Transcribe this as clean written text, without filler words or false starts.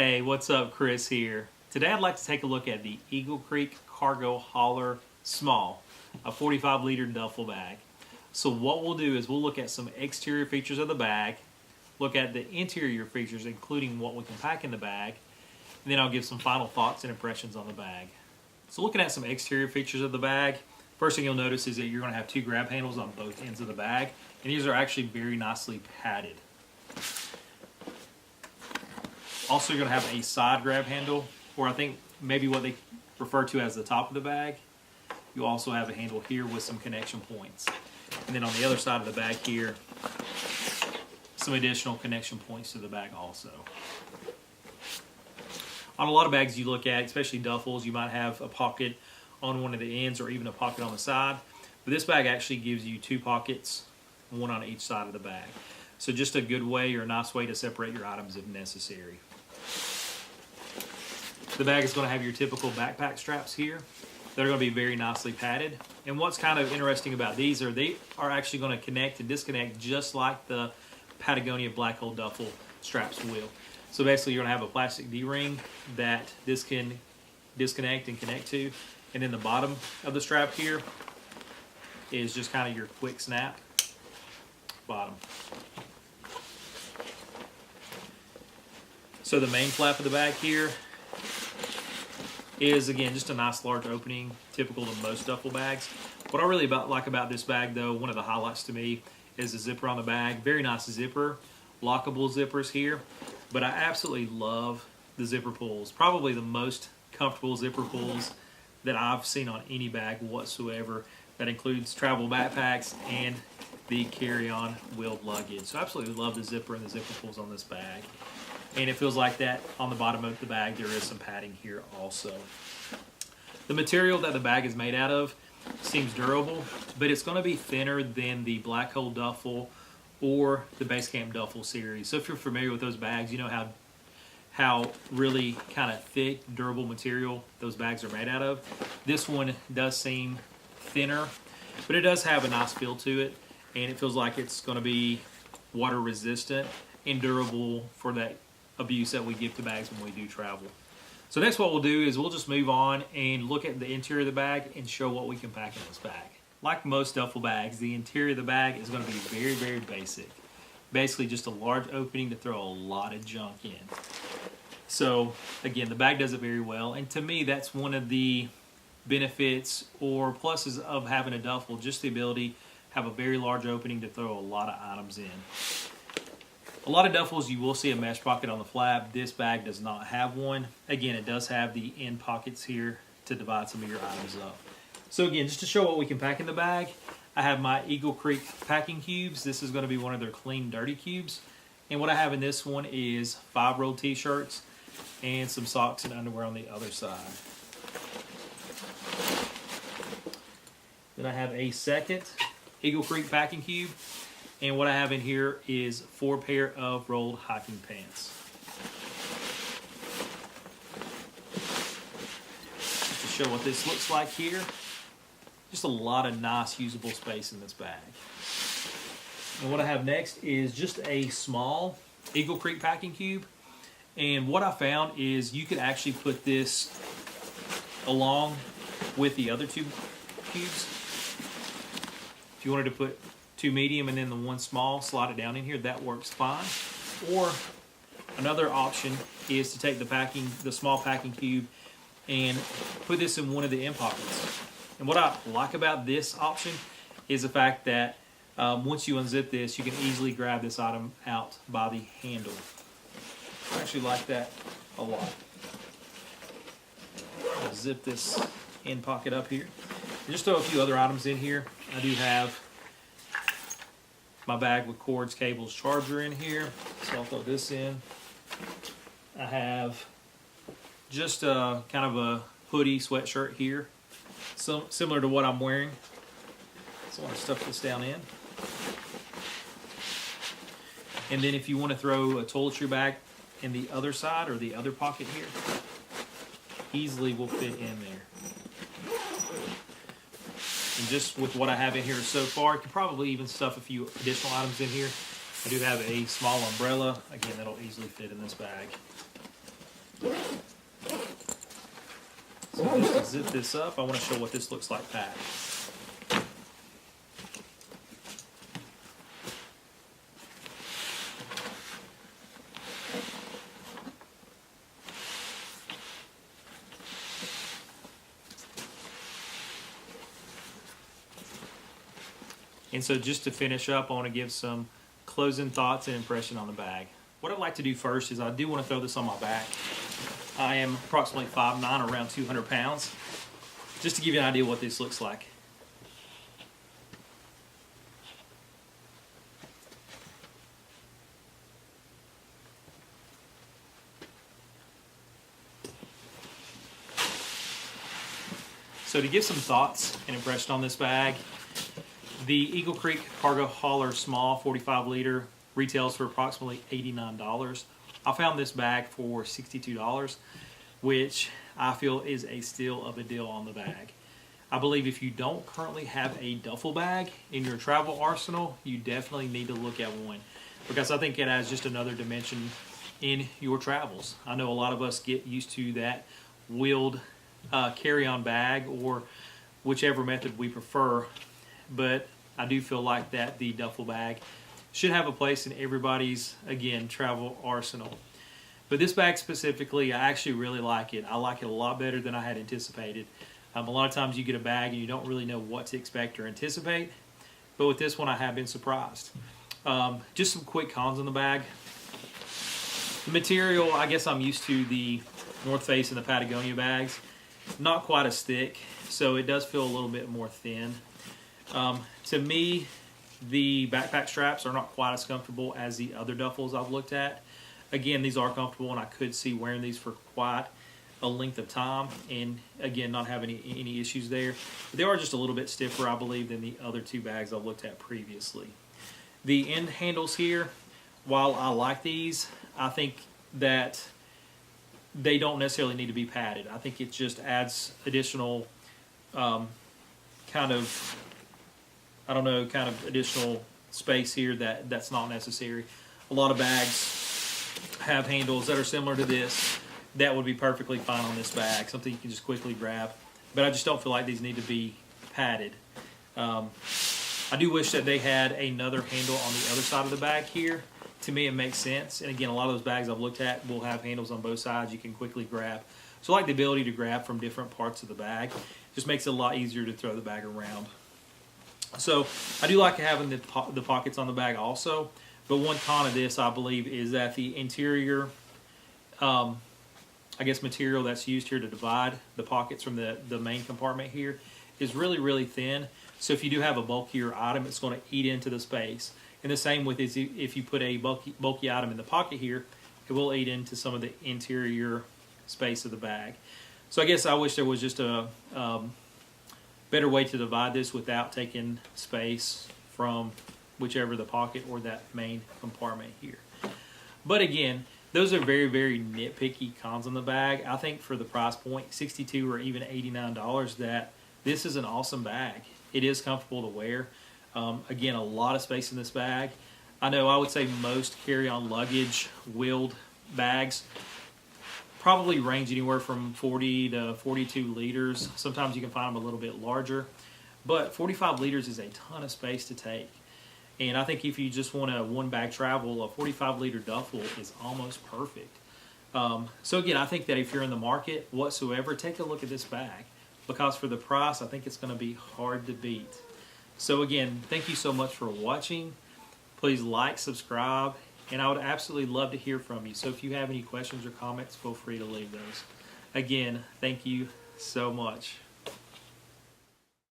Hey, what's up? Chris here. Today I'd like to take a look at the Eagle Creek Cargo Hauler Small, a 45 liter duffel bag. So what we'll do is we'll look at some exterior features of the bag, look at the interior features including what we can pack in the bag, and then I'll give some final thoughts and impressions on the bag. So looking at some exterior features of the bag, first thing you'll notice is that you're going to have two grab handles on both ends of the bag, and these are actually very nicely padded. Also, you're going to have a side grab handle, or I think maybe what they refer to as the top of the bag. You also have a handle here with some connection points. And then on the other side of the bag here, some additional connection points to the bag also. On a lot of bags you look at, especially duffels, you might have a pocket on one of the ends or even a pocket on the side. But this bag actually gives you two pockets, one on each side of the bag. So just a good way or a nice way to separate your items if necessary. The bag is going to have your typical backpack straps here. They're going to be very nicely padded. And what's kind of interesting about these are they are actually going to connect and disconnect just like the Patagonia Black Hole Duffel straps will. So basically you're going to have a plastic D-ring that this can disconnect and connect to. And then the bottom of the strap here is just kind of your quick snap bottom. So the main flap of the bag here is, again, just a nice large opening, typical to most duffel bags. What I really like about this bag, though, one of the highlights to me is the zipper on the bag. Very nice zipper, lockable zippers here. But I absolutely love the zipper pulls. Probably the most comfortable zipper pulls that I've seen on any bag whatsoever. That includes travel backpacks and the carry-on wheeled luggage. So I absolutely love the zipper and the zipper pulls on this bag. And it feels like that on the bottom of the bag there is some padding here also. The material that the bag is made out of seems durable, but it's going to be thinner than the Black Hole Duffel or the Basecamp Duffel series. So if you're familiar with those bags, you know how really kind of thick, durable material those bags are made out of. This one does seem thinner, but it does have a nice feel to it, and it feels like it's going to be water resistant and durable for that abuse that we give to bags when we do travel. So next what we'll do is we'll just move on and look at the interior of the bag and show what we can pack in this bag. Like most duffel bags, the interior of the bag is going to be very, very basic. Basically just a large opening to throw a lot of junk in. So again, the bag does it very well, and to me that's one of the benefits or pluses of having a duffel, just the ability to have a very large opening to throw a lot of items in. A lot of duffels you will see a mesh pocket on the flap. This bag does not have one. Again, it does have the end pockets here to divide some of your items up. So again, just to show what we can pack in the bag, I have my Eagle Creek packing cubes. This is going to be one of their clean dirty cubes. And what I have in this one is 5 rolled t-shirts and some socks and underwear on the other side. Then I have a second Eagle Creek packing cube. And what I have in here is 4 pair of rolled hiking pants. Just to show what this looks like here. Just a lot of nice usable space in this bag. And what I have next is just a small Eagle Creek packing cube. And what I found is you could actually put this along with the other 2 cubes. If you wanted to put 2 medium and then the 1 small, slide it down in here, that works fine. Or another option is to take the small packing cube and put this in one of the end pockets. And what I like about this option is the fact that once you unzip this, you can easily grab this item out by the handle. I actually like that a lot. I'll zip this end pocket up here. And just throw a few other items in here. I do have my bag with cords, cables, charger in here, so I'll throw this in. I have just kind of a hoodie, sweatshirt here, so similar to what I'm wearing. So I want to stuff this down in. And then if you want to throw a toiletry bag in the other side or the other pocket here, easily will fit in there. And just with what I have in here so far, I can probably even stuff a few additional items in here. I do have a small umbrella. Again, that'll easily fit in this bag. So just to zip this up, I want to show what this looks like packed. And so just to finish up, I want to give some closing thoughts and impression on the bag. What I'd like to do first is I do want to throw this on my back. I am approximately 5'9", around 200 pounds. Just to give you an idea what this looks like. So to give some thoughts and impression on this bag, the Eagle Creek Cargo Hauler Small 45 liter retails for approximately $89. I found this bag for $62, which I feel is a steal of a deal on the bag. I believe if you don't currently have a duffel bag in your travel arsenal, you definitely need to look at one, because I think it adds just another dimension in your travels. I know a lot of us get used to that wheeled carry-on bag, or whichever method we prefer, but I do feel like that the duffel bag should have a place in everybody's, again, travel arsenal. But this bag specifically, I actually really like it. I like it a lot better than I had anticipated. A lot of times you get a bag and you don't really know what to expect or anticipate, but with this one I have been surprised. Just some quick cons on the bag. The material, I guess I'm used to the North Face and the Patagonia bags. Not quite as thick, so it does feel a little bit more thin. To me, the backpack straps are not quite as comfortable as the other duffels I've looked at. Again, these are comfortable, and I could see wearing these for quite a length of time, and again, not having any issues there. But they are just a little bit stiffer, I believe, than the other two bags I've looked at previously. The end handles here, while I like these, I think that they don't necessarily need to be padded. I think it just adds additional kind of additional space here that's not necessary. A lot of bags have handles that are similar to this that would be perfectly fine on this bag, something you can just quickly grab. But I just don't feel like these need to be padded. I do wish that they had another handle on the other side of the bag here. To me, it makes sense. And again, a lot of those bags I've looked at will have handles on both sides you can quickly grab. So I like the ability to grab from different parts of the bag. Just makes it a lot easier to throw the bag around. So I do like having the pockets on the bag also. But one con of this, I believe, is that the interior, material that's used here to divide the pockets from the main compartment here is really, really thin. So if you do have a bulkier item, it's going to eat into the space. And the same with if you put a bulky item in the pocket here, it will eat into some of the interior space of the bag. So I guess I wish there was just a better way to divide this without taking space from whichever the pocket or that main compartment here. But again, those are very, very nitpicky cons on the bag. I think for the price point, $62 or even $89, that this is an awesome bag. It is comfortable to wear. Again, a lot of space in this bag. I know I would say most carry-on luggage wheeled bags probably range anywhere from 40 to 42 liters. Sometimes you can find them a little bit larger, but 45 liters is a ton of space to take. And I think if you just want a one-bag travel, a 45-liter duffel is almost perfect. So again, I think that if you're in the market whatsoever, take a look at this bag, because for the price, I think it's going to be hard to beat. So again, thank you so much for watching. Please like, subscribe, and I would absolutely love to hear from you. So if you have any questions or comments, feel free to leave those. Again, thank you so much.